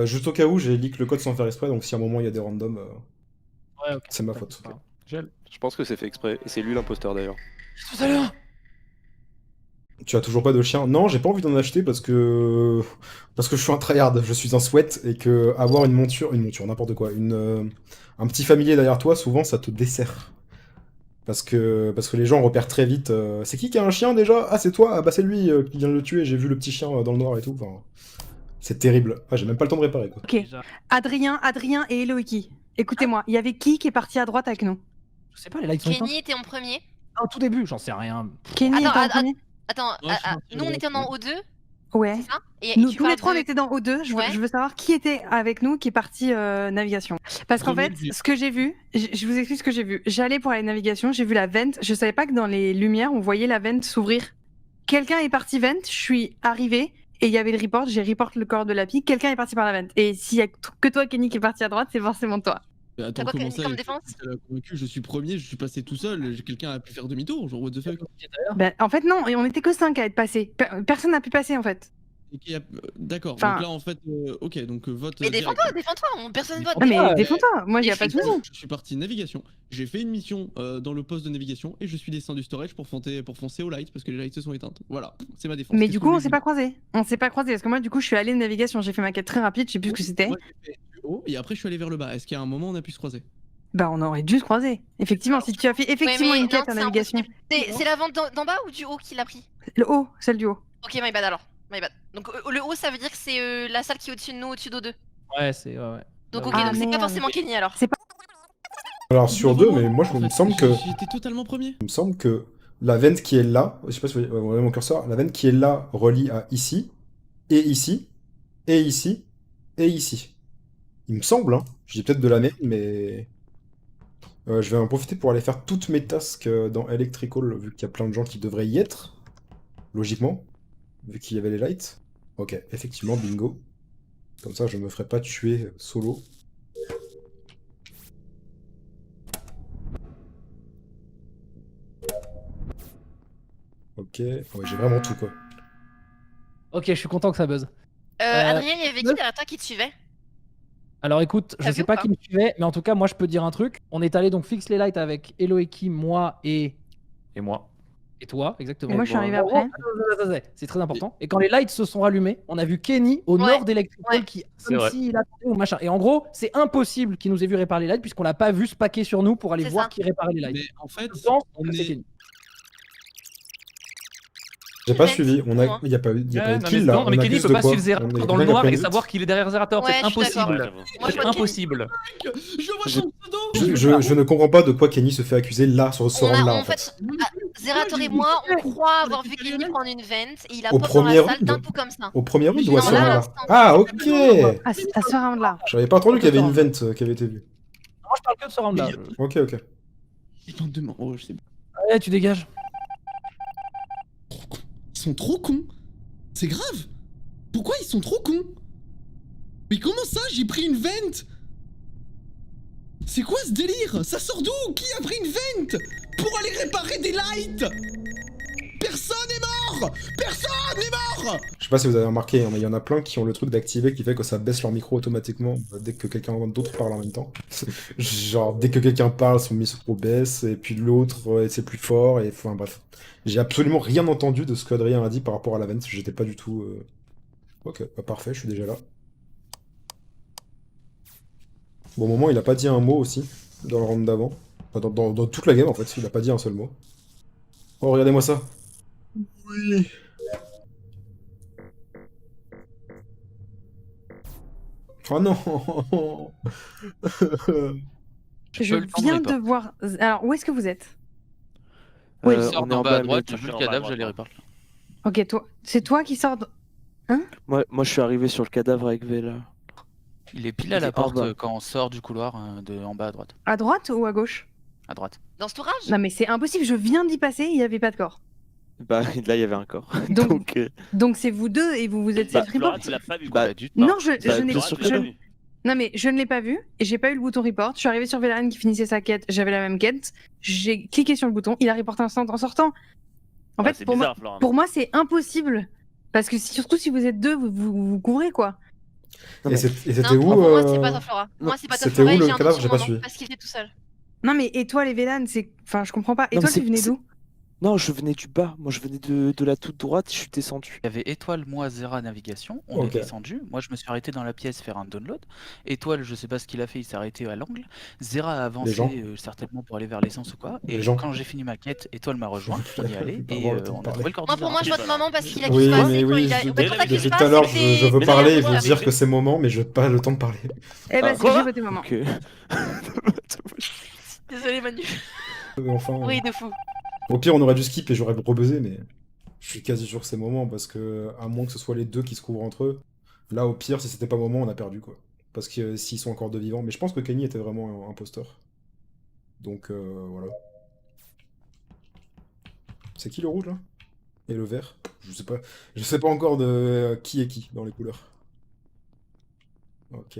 Juste au cas où, j'ai leak le code sans faire exprès, donc si à un moment il y a des randoms, Ouais, ok. c'est ma faute. Enfin, Gel. Je pense que c'est fait exprès, et c'est lui l'imposteur d'ailleurs. Tout à l'heure. Tu as toujours pas de chien? Non, j'ai pas envie d'en acheter parce que je suis un tryhard, je suis un sweat et que avoir une monture, n'importe quoi, un petit familier derrière toi, souvent ça te dessert. Parce que les gens repèrent très vite. C'est qui a un chien déjà? Ah, c'est toi? Ah bah c'est lui qui vient de le tuer, j'ai vu le petit chien dans le noir et tout. Enfin, c'est terrible. Ah, j'ai même pas le temps de réparer quoi. Ok. Déjà. Adrien et Eloïki. Écoutez-moi, il y avait qui est parti à droite avec nous? Je sais pas, les lights sont éteints. Kenny était en premier. Au tout début, j'en sais rien. Kenny Attends, était en premier? Attends, Ouais, je suis parti nous on à était droite, en O2, Ouais. c'est ça? Et Nous, tu tous les parles trois, on de- était dans O2. Ouais. Je veux savoir qui était avec nous, qui est parti navigation. Parce qu'en Premier fait, vue. ce que j'ai vu, je vous explique ce que j'ai vu. J'allais pour aller navigation, j'ai vu la vente. Je savais pas que dans les lumières, on voyait la vente s'ouvrir. Quelqu'un est parti vente, je suis arrivée et il y avait le report. J'ai report le corps de la fille. Quelqu'un est parti par la vente. Et s'il y a que toi, Kenny, qui est parti à droite, c'est forcément toi. Attends, T'as quoi comment comme ça, défense? elle a convaincu, je suis premier, je suis passé tout seul, quelqu'un a pu faire demi-tour, genre what the fuck. Ben, en fait, non, et on était que 5 à être passés. Personne n'a pu passer en fait. Et qui a- D'accord, Enfin- donc là en fait, ok, donc vote. Mais direct. défends-toi, personne vote. Non, mais Ouais. défends-toi, moi, il y a pas de souci. Je suis parti navigation, j'ai fait une mission dans le poste de navigation et je suis descendu storage pour foncer aux lights parce que les lights se sont éteintes. Voilà, c'est ma défense. Mais Qu'est-ce du que coup, vous on voulez s'est que pas croisés. On s'est pas croisés parce que moi, du coup, je suis allée de navigation. J'ai fait ma quête très rapide, je sais plus ce que c'était. Moi, j'ai fait du haut et après je suis allé vers le bas. Est-ce qu'à un moment on a pu se croiser? Bah, on aurait dû se croiser. Effectivement, si tu as fait effectivement Ouais, mais une quête non, en c'est navigation. impossible. C'est la vente d'en bas ou du haut qui l'a pris? Le haut, celle du haut. Ok, my bad alors. My bad. Donc le haut, ça veut dire que c'est la salle qui est au-dessus de nous, au-dessus d'O2. Ouais, c'est. Ouais. Donc Bah ok, oui. Ah, donc c'est pas merde. forcément Kenny alors. C'est pas. Alors sur deux, mais moi En il me fait, semble que J'étais totalement premier. il me semble que la vente qui est là, je sais pas si vous voyez mon curseur, la vente qui est là relie à ici et ici et ici et ici. Il me semble, hein. Je dis peut-être de la merde, mais je vais en profiter pour aller faire toutes mes tasks dans Electrical, vu qu'il y a plein de gens qui devraient y être, logiquement, vu qu'il y avait les lights. Ok, effectivement, bingo. Comme ça, je me ferai pas tuer solo. Ok, ouais, j'ai vraiment tout, quoi. Ok, je suis content que ça buzz. Adrien, il y avait qui derrière toi qui te suivait? Alors écoute, T'as je vu sais ou pas pas qui me suivait, mais en tout cas, moi je peux te dire un truc. On est allé donc fixe les lights avec Eloeki, moi et moi. toi, exactement. Et moi, je suis arrivée Oh, après. c'est très important. Et quand les lights se sont rallumés, on a vu Kenny au Ouais, nord d'Electrical ouais. qui, C'est comme vrai. s'il attendait ou machin. Et en gros, c'est impossible qu'il nous ait vu réparer les lights puisqu'on l'a pas vu se paquer sur nous pour aller C'est voir ça. qui réparait les lights. Mais en fait, Je pense on que c'est est. Kenny. J'ai pas Vente, suivi, pour moi. il y a pas eu de Ouais, non, mais kill là. non, mais On Kenny accuse peut de pas quoi? suivre On Zerator est dans le quelqu'un noir qui a et pris savoir qu'il est derrière Zerator. Ouais, C'est je suis d'accord. impossible. Moi, je C'est vois Kenny. impossible. Je vois J'ai- son pseudo. Je ne comprends pas de quoi Kenny se fait accuser là, sur ce round-là, en fait. Zerator et moi, on croit avoir vu Kenny prendre une vente et il Au apporte dans premier la salle round d'un coup comme ça. Au premier round ou à Non, ce là, à round-là? l'instant. Ah, ok! À ce round-là. J'avais pas entendu qu'il y avait une vente qui avait été vue. Moi, je parle que de ce round-là. Ok, ok. Ils tentent de oh, je sais. Ouais, tu dégages. Ils sont trop cons. C'est grave. Pourquoi ils sont trop cons? Mais comment ça, j'ai pris une vente? C'est quoi ce délire? Ça sort d'où? Qui a pris une vente pour aller réparer des lights? Personne est mort! Personne est mort! Je sais pas si vous avez remarqué, hein, mais il y en a plein qui ont le truc d'activer qui fait que ça baisse leur micro automatiquement dès que quelqu'un d'autre parle en même temps. Genre, dès que quelqu'un parle, son micro baisse, et puis l'autre, c'est plus fort, et enfin bref. J'ai absolument rien entendu de ce qu'Adrien a dit par rapport à la vente, j'étais pas du tout... Ok, bah parfait, je suis déjà là. Bon, au moment, il a pas dit un mot aussi, dans le round d'avant. Enfin, dans toute la game, en fait, il a pas dit un seul mot. Oh, regardez-moi ça. Oui. Oh non. Je peux le prendre, viens report. de voir. Alors, où est-ce que vous êtes? Oui, Il sort d'en bas à droite, cherche le cadavre, j'allais repart. Ok, toi. C'est toi qui sors. Moi, je suis arrivé sur le cadavre avec Vela. Il est pile à Il la est en porte bas. quand on sort du couloir en bas à droite. À droite ou à gauche? À droite. Dans cet orage? Non, mais c'est impossible, je viens d'y passer, il n'y avait pas de corps. Bah là, il y avait un corps. Donc- Donc, Donc c'est vous deux et vous vous êtes Bah, self-report. tu l'as pas vu bah, quoi? Pas du tout. Non, je bah, n'ai bien sûr que je- non. Non, mais je ne l'ai pas vu et j'ai pas eu le bouton report. Je suis arrivée sur Vélan qui finissait sa quête, j'avais la même quête. J'ai cliqué sur le bouton, il a reporté instant en sortant. En fait, c'est pour bizarre, moi, c'est impossible. Parce que surtout si vous êtes deux, vous couvrez quoi. Non, Et mais- c'était Non, où pour moi, c'est pas ta Flora. non, Moi, c'est pas ta c'était Flora où et le j'ai un cadavre? doute J'ai sur pas mon nom, suivi. parce qu'il était tout seul. Non, mais Étoile et Vélan, c'est. Enfin, je comprends pas. mais Étoile, tu c'est- venais c'est- d'où? Non, je venais du bas. Moi, je venais de la toute droite. Je suis descendu. Il y avait Étoile, moi, Zera, navigation. On Ok. est descendu. Moi, je me suis arrêté dans la pièce faire un download. Étoile, je sais pas ce qu'il a fait, il s'est arrêté à l'angle. Zera a Les gens. avancé certainement pour aller vers l'essence ou quoi. Les Et gens. quand j'ai fini ma quête, Étoile m'a rejoint. On y est allé Pas et avoir le temps de on a parler. trouvé le corps Moi, de pour Zera. moi, je vote maman parce qu'il accuse Oui, pas mais assez quand oui, il a. je- Bah, quand t'accuses depuis pas tout à l'heure, assez, c'est- je veux Mais parler et non, vous mais- dire que c'est moment, mais je n'ai pas le temps de parler. Eh ben, Ah, c'est quoi j'ai voté maman. Ok. Désolé, Manu. Enfin, Oui, de fou. au pire, on aurait dû skip et j'aurais rebuzzé, mais je suis quasi sûr que c'est moment parce que, à moins que ce soit les deux qui se couvrent entre eux, là, au pire, si c'était pas moment, on a perdu quoi. Parce que s'ils sont encore deux vivants, mais je pense que Kenny était vraiment un imposteur. Donc voilà. C'est qui le rouge là? Et le vert? Je sais pas encore de qui est qui dans les couleurs. Ok.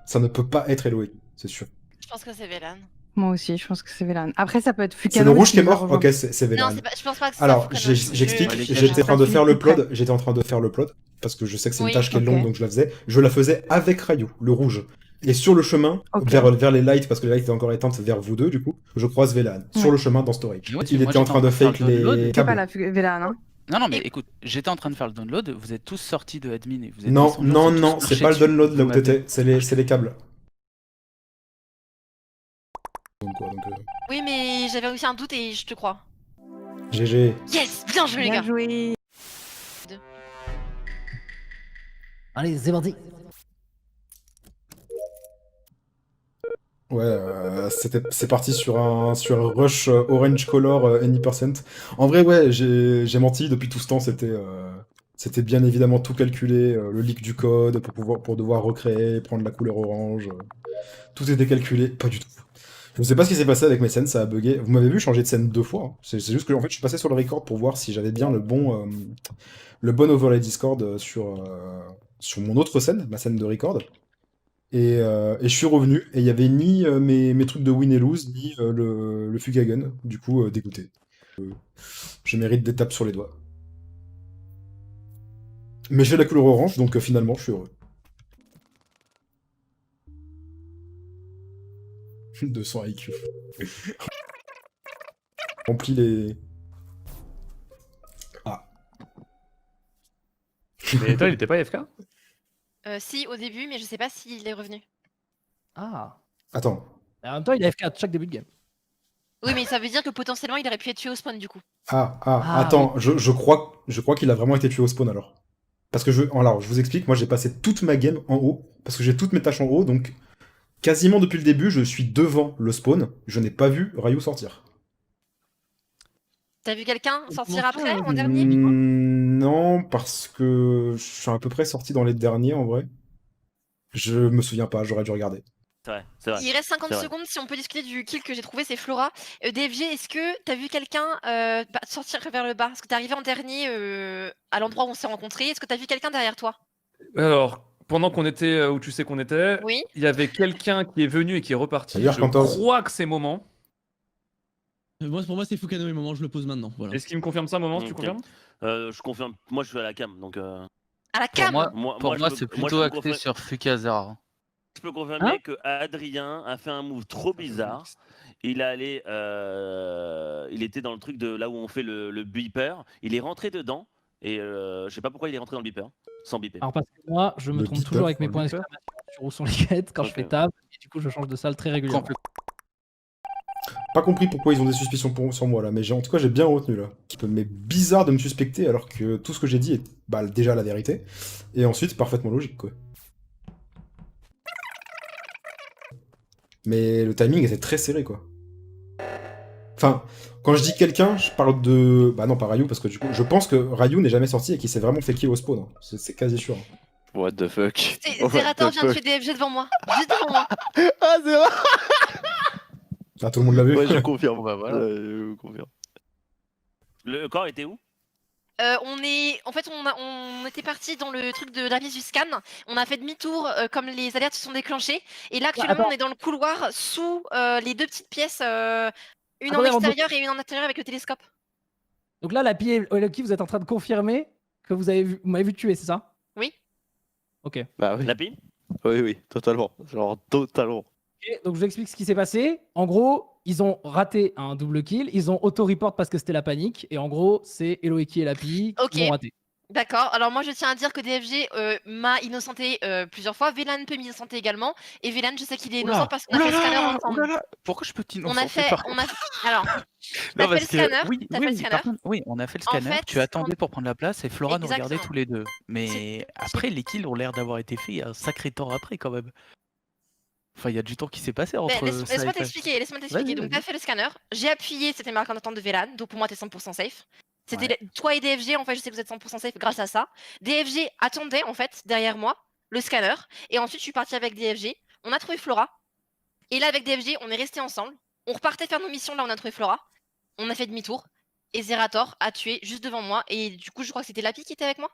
Ça ne peut pas être Eloé, c'est sûr. Je pense que c'est Vélan. Moi aussi, je pense que c'est Vélan. Après, ça peut être C'est Fukano. le rouge qui est nous a mort? rejoint. Ok, c'est Non, Vélan. je pense pas que c'est Alors, Fukano. j'explique, Ouais, les j'étais en train de faire le près. plot, j'étais en train de faire le plot, parce que je sais que c'est une Oui. tâche qui est Ok. longue, donc je la faisais. Je la faisais avec Rayou, le rouge. Et sur le chemin, Ok. vers les lights, parce que les lights étaient encore éteintes vers vous deux, du coup, je croise Vélan, sur Ouais. le chemin dans Storage. Mais ouais, Il moi, était en train de faire fake le download. les C'est pas câbles. la Vélan, hein. Non, mais Et- écoute, j'étais en train de faire le download, vous êtes tous sortis de admin et vous êtes Non, descendus, non, on s'est tous non, c'est marché pas le dessus. download là Vous où m'avez- t'étais, c'est les câbles. Donc quoi, Oui, mais j'avais aussi un doute et je te crois. GG. Yes, bien joué, les Bien gars. joué. Allez, c'est parti. Ouais, c'est parti sur un rush orange color any percent. En vrai, ouais, j'ai menti depuis tout ce temps. C'était bien évidemment tout calculé, le leak du code pour devoir recréer, prendre la couleur orange. Tout était calculé, pas du tout. Je ne sais pas ce qui s'est passé avec mes scènes, ça a bugué. Vous m'avez vu changer de scène 2 fois, hein. C'est juste que en fait, je suis passé sur le record pour voir si j'avais bien le bon overlay Discord sur mon autre scène, ma scène de record. Et je suis revenu, et il n'y avait ni mes trucs de win et lose, ni le Fugagun. Du coup, dégoûté. Je mérite des tapes sur les doigts. Mais j'ai la couleur orange, donc finalement, je suis heureux. 200 IQ. Remplis les... Ah. Mais toi, il était pas AFK? Si, au début, mais je sais pas s'il est revenu. Ah. Attends. Et en même temps, il a FK à chaque début de game. Oui, mais ça veut dire que potentiellement, il aurait pu être tué au spawn, du coup. Ah, Attends, je crois qu'il a vraiment été tué au spawn alors. Parce que alors, je vous explique, moi j'ai passé toute ma game en haut, parce que j'ai toutes mes tâches en haut, donc quasiment depuis le début, je suis devant le spawn, je n'ai pas vu Rayou sortir. T'as vu quelqu'un sortir comment après, ça, en dernier Non, parce que je suis à peu près sorti dans les derniers en vrai. Je me souviens pas, j'aurais dû regarder. C'est vrai, c'est vrai. Il reste 50 c'est vrai. secondes si on peut discuter du kill que j'ai trouvé, c'est Flora. DFG, est-ce que t'as vu quelqu'un sortir vers le bas? Parce que t'es arrivé en dernier à l'endroit où on s'est rencontrés. Est-ce que t'as vu quelqu'un derrière toi? Alors, pendant qu'on était où tu sais qu'on était, Oui. il y avait quelqu'un qui est venu et qui est reparti. D'ailleurs, Je quand on- crois que c'est Moment. Pour moi, c'est Fukano et maman, je le pose maintenant. Voilà. Est-ce qu'il me confirme ça, Moment? Tu Ok. confirmes? Je confirme. Moi, je suis à la cam, donc. À la Pour cam moi, pour moi, je c'est peux- moi, plutôt je peux axé confirmer- sur Fuka Zera. Je peux confirmer Hein que Adrien a fait un move trop bizarre. Il était dans le truc de là où on fait le beeper. Il est rentré dedans et je sais pas pourquoi il est rentré dans le beeper sans beeper. Alors parce que moi, je me Le trompe beat-up toujours avec mes dans le points beat-up. d'exclamation sur où sont les quêtes quand je Ok. fais table. Et du coup, je change de salle très régulièrement. Pas compris pourquoi ils ont des suspicions sur moi là, mais en tout cas j'ai bien retenu là. Mais bizarre de me suspecter alors que tout ce que j'ai dit est déjà la vérité. Et ensuite parfaitement logique quoi. Mais le timing était très serré quoi. Enfin, quand je dis quelqu'un, je parle de... Bah non, pas Rayou, parce que du coup, je pense que Rayou n'est jamais sorti et qu'il s'est vraiment fait kill au spawn. Hein. C'est quasi sûr. What the fuck? Zerator vient de tuer DFG devant moi. Juste devant moi. Ah, c'est vrai. Ah, tout le monde l'a vu. Ouais, je confirme. Bah voilà. Je confirme. Le corps était où? En fait, on était parti dans le truc de la pièce du scan. On a fait demi-tour comme les alertes se sont déclenchées. Et là, actuellement, attends. on est dans le couloir sous les deux petites pièces, une en Attendez, on extérieur et une en intérieur avec le télescope. Donc là, la PI et Lucky, vous êtes en train de confirmer que vous m'avez vu tuer, c'est ça? Oui. Ok. Bah oui. Lapi Oui, totalement. Genre, totalement. Ok, donc je vous explique ce qui s'est passé. En gros, ils ont raté un double kill, ils ont auto-report parce que c'était la panique, et en gros, c'est Eloeki et Lapi Ok. qui ont raté. D'accord, alors moi je tiens à dire que DFG m'a innocenté plusieurs fois, Vélan peut m'innocenter également, et Vélan je sais qu'il est innocent parce qu'on a fait le scanner ensemble. Pourquoi je peux On t'innocenter a fait, par on a, alors, Non, t'as fait parce le que scanner, oui, t'as oui, fait le oui, scanner. par contre, oui, on a fait le En scanner. fait, Tu attendais pour prendre la place et Flora nous regardait Exactement. tous les deux. Mais après, les kills ont l'air d'avoir été faits il y a un sacré temps après quand même. Enfin, il y a du temps qui s'est passé Mais entre ça laisse-moi et t'expliquer, Vas-y, Donc vas-y. t'as fait le scanner, j'ai appuyé, c'était marqué en attente de Vélan, donc pour moi t'es 100% safe. C'était Ouais. toi et DFG, en fait je sais que vous êtes 100% safe grâce à ça. DFG attendait en fait derrière moi le scanner, et ensuite je suis partie avec DFG, on a trouvé Flora, et là avec DFG on est restés ensemble, on repartait faire nos missions, là on a trouvé Flora, on a fait demi-tour, et Zerator a tué juste devant moi, et du coup je crois que c'était Lapi qui était avec moi.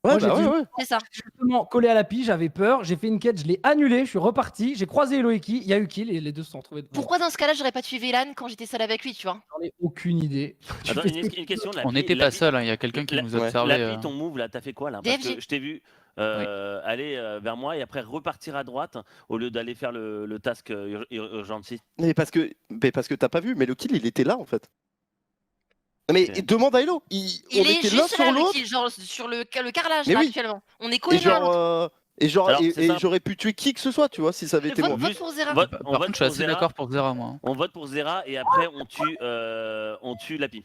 Moi, j'ai dit- C'est ça. Justement, collé à Lapi, j'avais peur, j'ai fait une quête, je l'ai annulée, je suis reparti, j'ai croisé Eloeki, il y a eu kill et les deux se sont retrouvés. Pourquoi dans ce cas-là j'aurais pas tué Vélan quand j'étais seule avec lui, tu vois? J'en ai aucune idée. Attends, une question. On n'était pas seul, il y a quelqu'un qui nous observait. Lapi, ton move là, t'as fait quoi là? Parce DFG. que je t'ai vu aller vers moi et après repartir à droite au lieu d'aller faire le task urgency. Mais parce que t'as pas vu, mais le kill il était là en fait. Mais demande à Elo, on Il est était l'un juste sur là, le l'autre. kill, genre sur le carrelage Mais là oui. actuellement. On est Et collés l'un à l'autre. genre, Alors, c'est ça. j'aurais pu tuer qui que ce soit, tu vois, si ça avait été moi. Vote pour Zera. Vote- Par on vote contre, je suis pour assez Zera. d'accord pour Zera, moi. On vote pour Zera et après on tue Lapi.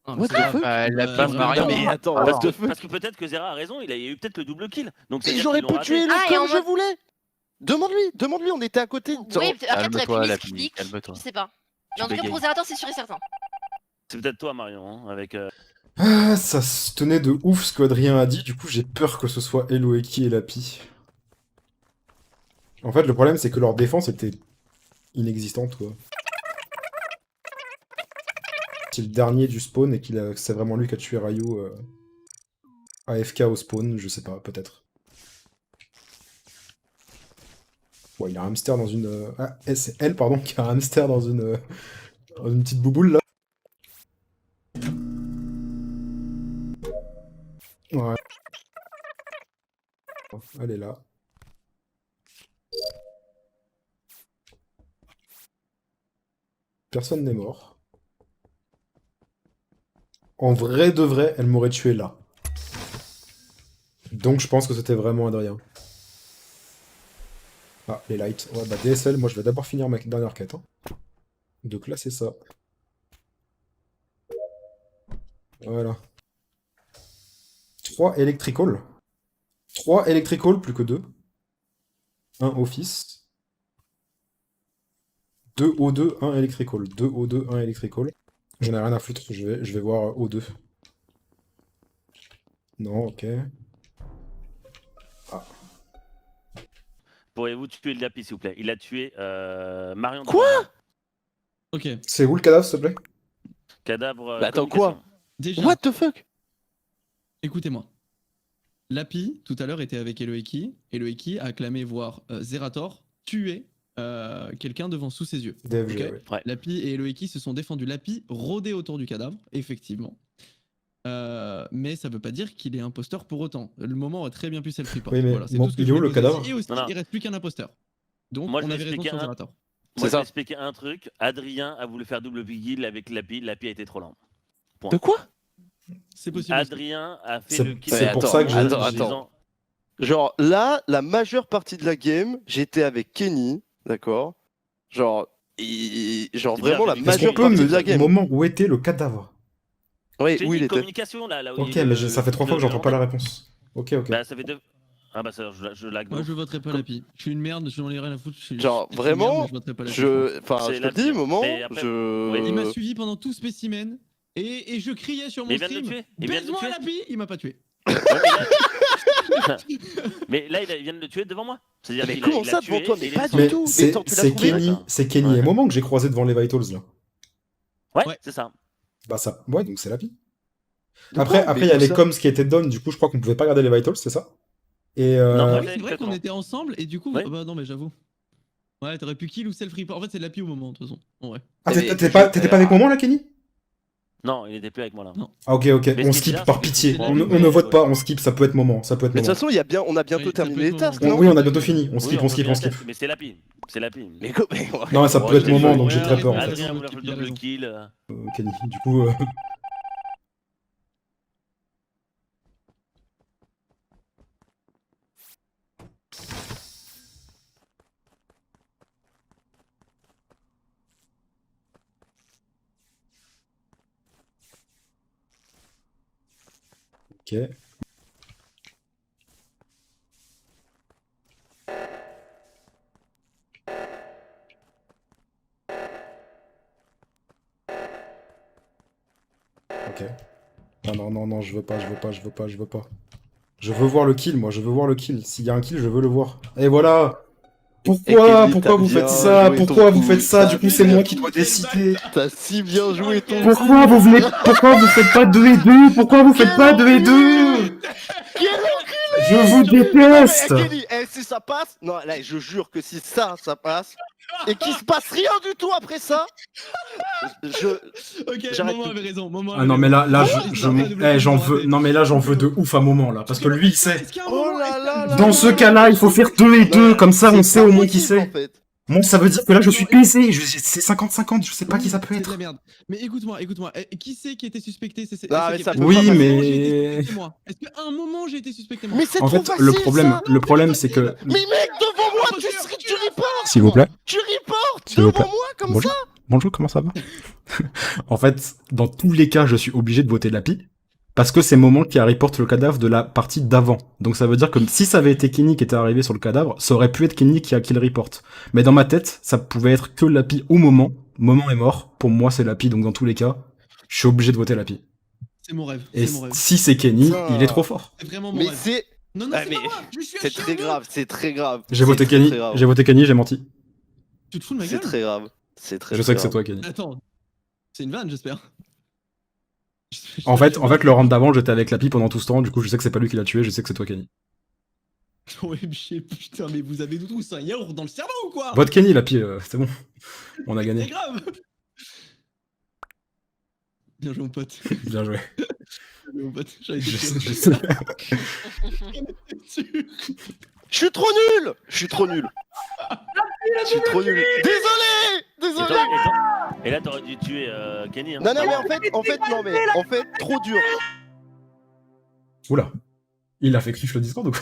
What the fuck La piste Marion. Mais attends, Parce what the fuck. que peut-être que Zera a raison, il a eu peut-être le double kill. Donc Et c'est-à-dire j'aurais qu'ils pu l'ont tuer raté. Elo Ah, et en comme je mode- voulais. Demande-lui, on était à côté. Oui, après t'aurais pu Calme-toi, Lapi, misclick, calme-toi. je sais pas. Mais Tu en tout cas bégayes. pour Zerator c'est sûr et certain. C'est peut-être toi Marion, hein, avec. Ah, ça se tenait de ouf ce qu'Adrien a dit, du coup j'ai peur que ce soit Eloeki et Lapi. En fait, le problème c'est que leur défense était inexistante, quoi. C'est le dernier du spawn et que c'est vraiment lui qui a tué Ryu AFK au spawn, je sais pas, peut-être. Ouais, il a un hamster dans une... Ah, c'est elle, pardon, qui a un hamster dans une petite bouboule, là. Ouais. Elle est là. Personne n'est mort. En vrai de vrai, elle m'aurait tué là. Donc je pense que c'était vraiment Adrien. Ah, les lights. Ouais, bah DSL, moi je vais d'abord finir ma dernière quête. Hein. De classer ça. Voilà. 3 electrical. 3 electrical, plus que 2. 1 office. 2 O2, 1 electrical. 2 O2, 1 electrical. J'en ai rien à foutre, je vais voir O2. Non, ok. Ah. Pourriez-vous tuer le Lapi s'il vous plaît? Il a tué Marion. Quoi? Ok, C'est où le cadavre, s'il te plaît? Cadavre. Bah attends, communication. déjà, What the fuck? écoutez-moi. Lapi, tout à l'heure, était avec Eloeki. Eloeki a clamé voir Zerator tuer quelqu'un devant sous ses yeux. DFG, Ok. ouais. Lapi et Eloeki se sont défendus. Lapi rôdait autour du cadavre, effectivement. Mais ça veut pas dire qu'il est imposteur pour autant. Le moment aurait très bien pu self-report. Oui, mais Voilà, c'est mon- tout ce que il est je où, voulais le poser cadavre ici. Et aussi, Non. il reste plus qu'un imposteur. Donc, Moi, je on vais avait raison expliquer sur un- Zerator. Moi, C'est je vais ça. expliquer un truc. Adrien a voulu faire double kill avec Lapi. Lapi a été trop lent. De quoi? C'est possible. Adrien a fait C'est- le kill. c'est pour ça que j'ai- attends, en attends. disant- Genre là, la majeure partie de la game, j'étais avec Kenny, d'accord? Genre, genre C'est vraiment bien, la j'ai dit Est-ce majeure qu'on peut partie me de la dire game. au moment où était le cadavre? Oui, J'ai où dit il était. communication là où Ok, il- mais ça fait 3 fois que j'entends pas la réponse. réponse. Ok, ok. Bah ça fait 2. Ah bah ça, je lag. Moi, donc. je voterai pas Lapi. Je suis une merde, je n'en ai rien à foutre. Genre, je suis une vraiment, merde, mais je voterai pas Lapi, je pense. Enfin, C'est je te la le dis, pire. moment, Mais après- Il m'a je... suivi pendant tout spécimen et je criais sur mon Mais il vient de le stream. tuer. Il vient de le Baise-moi tuer. Lapi, il m'a pas tué. Ouais, mais là, il vient de le tuer devant moi. C'est-à-dire Mais qu'il comment il ça tué devant toi? et Mais il est pas descendu. du Mais tout. Mais c'est attends, tu l'as c'est trouvé? Kenny, c'est Kenny et Moment que j'ai croisé devant les Vitals là. Ouais, Ouais. c'est ça. Bah ça, ouais, donc c'est la vie. De Après, quoi? après Mais il y a où les ça? coms qui étaient down, du coup je crois qu'on pouvait pas garder les Vitals, c'est ça? Et Non, Ah moi, oui, j'ai c'est vrai qu'on complètement. était ensemble et du coup, Ouais. bah non, mais j'avoue. Ouais, t'aurais pu kill ou self-report. En fait, c'est Lapi au moment, de toute façon. En vrai. Ah, Mais t'étais pas avec Moment là, Kenny? Non, il était plus avec moi là. Non. Ah ok, Mais on ce qui est skip bizarre, par c'est que pitié. c'était On la ne nuit, vote ouais. pas, on skip, ça peut être moment. Ça peut être Mais de toute moment. façon, on a bientôt Oui, ça terminé peut les être tasks, moment. non Oui, on a bientôt fini. On Oui, skip, on on skip, peut on faire skip. test, mais c'est Lapi. C'est Lapi. Mais quoi mais ouais. Non, mais ça Ouais, peut être j'ai moment, joué. donc j'ai très peur en fait. Adrien voulait faire le Il a double raison. kill. Kenny, du coup... Ok. Ok. Non, je veux pas. Je veux voir le kill, moi, je veux voir le kill. S'il y a un kill, je veux le voir. Et voilà! Pourquoi? Kelly, Pourquoi t'as vous bien faites ça? joué ton Pourquoi vous coup, faites ça? t'as Du coup, c'est bien- moi qui dois décider. T'as si bien joué ton Pourquoi vous faites pas 2 et 2? Pourquoi vous faites pas 2 et 2? Je vous déteste! Mais Kelly, si ça passe, non, là, je jure que si ça passe, et qu'il se passe rien du tout après ça, Ok, J'arrête Momo tout. avait raison. Momo Ah avait non, mais raison. là, j'en veux. rater. Non, mais là, j'en veux de ouf à moment, là. Parce que lui, il sait. Est-ce qu'il y a un Oh moment- là est-ce qu'il y a un là moment- Dans ce cas-là, il faut faire 2 et 2. Comme ça, on sait au moins qui c'est. En fait. Moi, ça veut dire que là, je suis baisé. C'est 50-50. Je sais pas qui ça peut C'est de être. la merde. Mais écoute-moi. Qui c'est qui était suspecté? Ah, mais qui- ça est-ce peut Oui, pas qu'à un passer. moment, j'ai été mais- suspecté, moi Est-ce qu'à un moment j'ai été suspecté moi Mais c'est En trop fait, facile, le ça. problème, c'est que. Mais mec, devant moi, tu reportes. S'il vous plaît. Tu reportes S'il vous devant plaît. moi comme Bonjour. ça. Bonjour, comment ça va? En fait, dans tous les cas, je suis obligé de voter Lapi. Parce que c'est Moment qui a reporté le cadavre de la partie d'avant. Donc ça veut dire que si ça avait été Kenny qui était arrivé sur le cadavre, ça aurait pu être Kenny qui le reporte. Mais dans ma tête, ça pouvait être que Lapi ou Moment. Moment est mort. Pour moi, c'est Lapi, donc dans tous les cas, je suis obligé de voter Lapi. C'est mon rêve. Et C'est mon rêve. si c'est Kenny, Putain. il est trop fort. C'est vraiment mon Mais rêve. c'est Non, Ah, c'est mais pas moi. Je suis à c'est chien très de- grave, c'est très grave. J'ai C'est voté très, Kenny, très grave. j'ai voté Kenny, j'ai menti. Tu te fous de ma C'est gueule très grave. C'est très Je sais que c'est toi, Kenny. Attends. C'est une vanne, j'espère. En fait, le round d'avant, j'étais avec Lapi pendant tout ce temps, du coup, je sais que c'est pas lui qui l'a tué, je sais que c'est toi, Kenny. OMG, putain, mais vous avez tous un yaourt dans le cerveau ou quoi? Vote Kenny, Lapi, c'est bon. On a C'est gagné. grave. Bien joué, mon pote. Bien joué. Bien joué, mon pote. J'avais été Je sûr. sais. Je suis trop nul. Je suis trop nul. Désolé. Et là, t'aurais dû tuer Kenny. Hein. Non, mais en fait, trop dur. Oula. Il a fait cliff le Discord ou quoi?